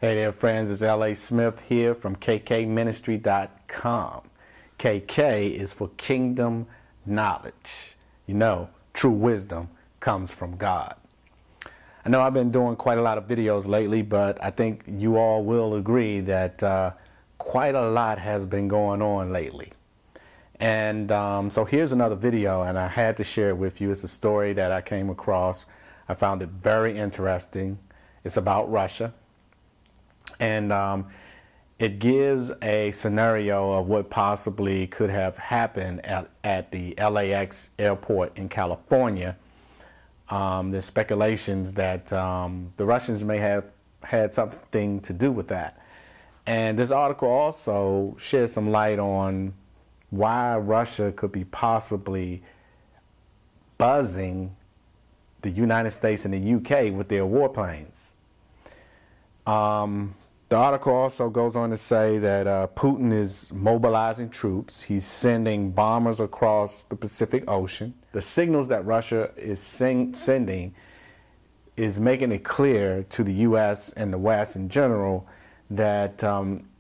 Hey there friends, it's L.A. Smith here from kkministry.com. KK is for Kingdom Knowledge. You know, true wisdom comes from God. I know I've been doing quite a lot of videos lately, but I think you all will agree that quite a lot has been going on lately. And so here's another video, and I had to share it with you. It's a story that I came across. I found it very interesting. It's about Russia. And it gives a scenario of what possibly could have happened at the LAX airport in California. There's speculations that the Russians may have had something to do with that. And this article also sheds some light on why Russia could be possibly buzzing the United States and the UK with their warplanes. The article also goes on to say that Putin is mobilizing troops. He's sending bombers across the Pacific Ocean. The signals that Russia is sending is making it clear to the U.S. and the West in general that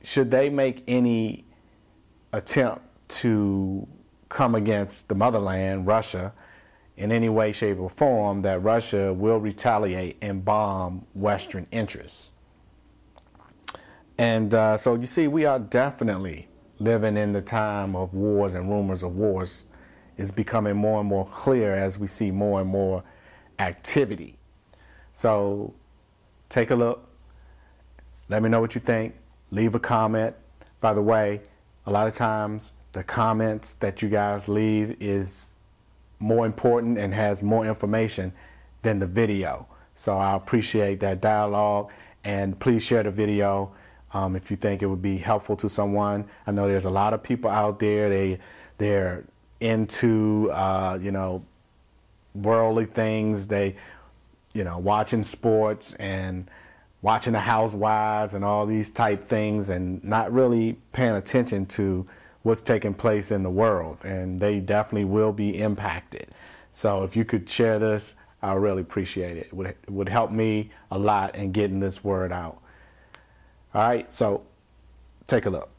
should they make any attempt to come against the motherland, Russia, in any way, shape, or form, that Russia will retaliate and bomb Western interests. And so you see, we are definitely living in the time of wars, and rumors of wars is becoming more and more clear as we see more and more activity. So take a look. Let me know what you think. Leave a comment. By the way, a lot of times the comments that you guys leave is more important and has more information than the video. So I appreciate that dialogue, and please share the video. If you think it would be helpful to someone. I know there's a lot of people out there, they're into you know, worldly things. They, you know, watching sports and watching the housewives and all these type things, and not really paying attention to what's taking place in the world, and they definitely will be impacted. So if you could share this, I really appreciate it. It would help me a lot in getting this word out. All right, so take a look.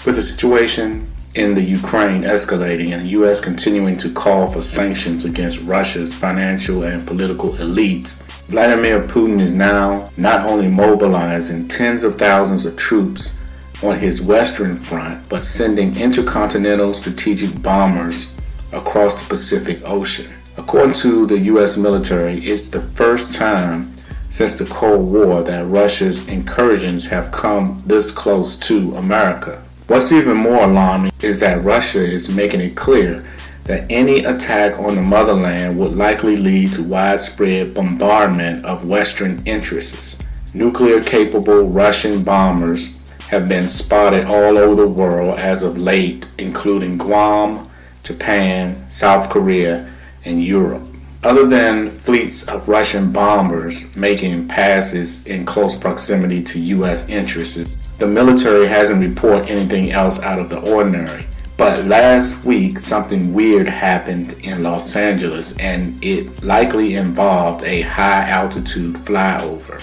With the situation in the Ukraine escalating and the U.S. continuing to call for sanctions against Russia's financial and political elites, Vladimir Putin is now not only mobilizing tens of thousands of troops on his western front, but sending intercontinental strategic bombers across the Pacific Ocean. According to the U.S. military, it's the first time since the Cold War that Russia's incursions have come this close to America. What's even more alarming is that Russia is making it clear that any attack on the motherland would likely lead to widespread bombardment of Western interests. Nuclear-capable Russian bombers have been spotted all over the world as of late, including Guam, Japan, South Korea, and Europe. Other than fleets of Russian bombers making passes in close proximity to U.S. interests, the military hasn't reported anything else out of the ordinary. But last week, something weird happened in Los Angeles, and it likely involved a high-altitude flyover.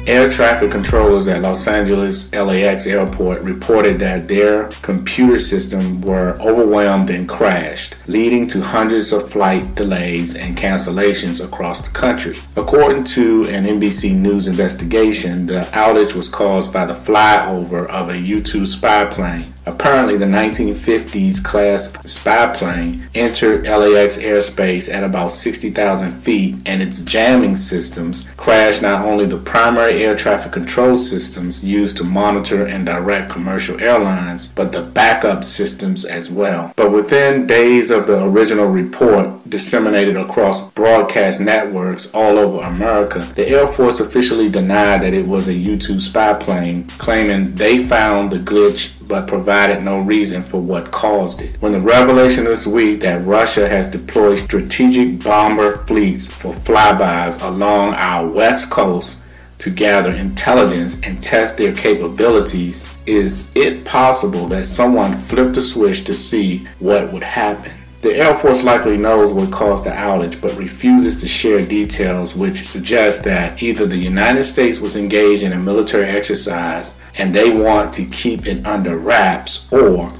Air traffic controllers at Los Angeles LAX airport reported that their computer systems were overwhelmed and crashed, leading to hundreds of flight delays and cancellations across the country. According to an NBC News investigation, the outage was caused by the flyover of a U-2 spy plane. Apparently, the 1950s class spy plane entered LAX airspace at about 60,000 feet, and its jamming systems crashed not only the primary air traffic control systems used to monitor and direct commercial airlines, but the backup systems as well. But within days of the original report, disseminated across broadcast networks all over America, the Air Force officially denied that it was a U-2 spy plane, claiming they found the glitch but provided no reason for what caused it. When the revelation this week that Russia has deployed strategic bomber fleets for flybys along our west coast to gather intelligence and test their capabilities, is it possible that someone flipped a switch to see what would happen? The Air Force likely knows what caused the outage, but refuses to share details, which suggests that either the United States was engaged in a military exercise and they want to keep it under wraps, or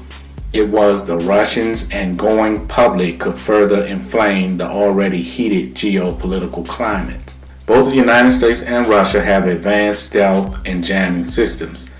it was the Russians, and going public could further inflame the already heated geopolitical climate. Both the United States and Russia have advanced stealth and jamming systems,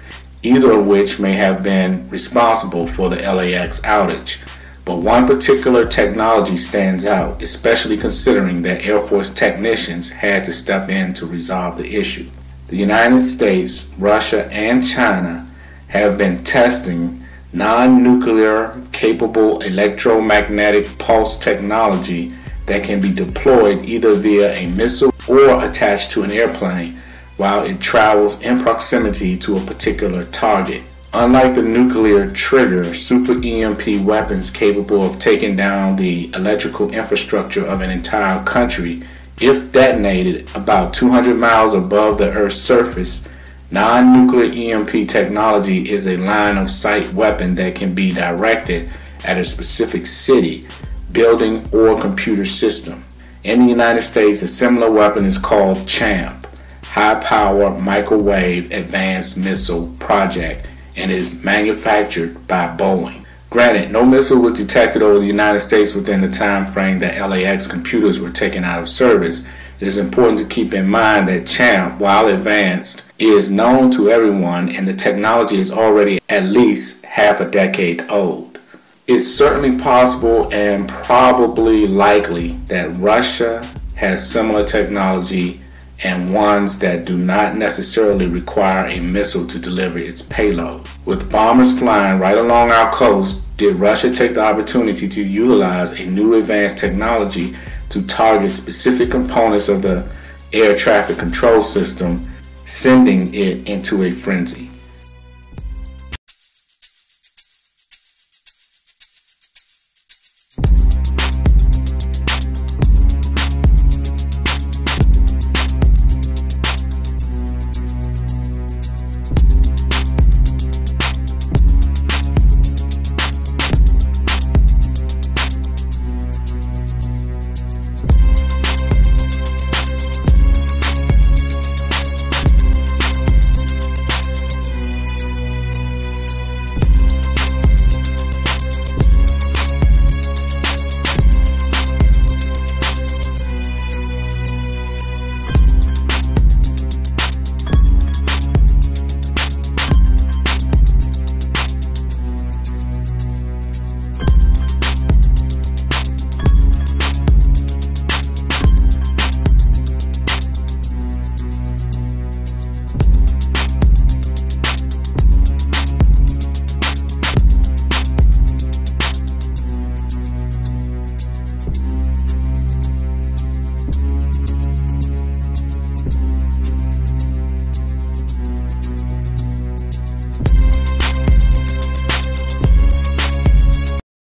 either of which may have been responsible for the LAX outage. But one particular technology stands out, especially considering that Air Force technicians had to step in to resolve the issue. The United States, Russia, and China have been testing non-nuclear capable electromagnetic pulse technology that can be deployed either via a missile or attached to an airplane while it travels in proximity to a particular target. Unlike the nuclear trigger, super EMP weapons capable of taking down the electrical infrastructure of an entire country, if detonated about 200 miles above the Earth's surface, non-nuclear EMP technology is a line-of-sight weapon that can be directed at a specific city, building, or computer system. In the United States, a similar weapon is called CHAMP, High Power Microwave Advanced Missile Project, and is manufactured by Boeing. Granted, no missile was detected over the United States within the time frame that LAX computers were taken out of service. It is important to keep in mind that CHAMP, while advanced, is known to everyone, and the technology is already at least half a decade old. It's certainly possible and probably likely that Russia has similar technology, and ones that do not necessarily require a missile to deliver its payload. With bombers flying right along our coast, did Russia take the opportunity to utilize a new advanced technology to target specific components of the air traffic control system, sending it into a frenzy?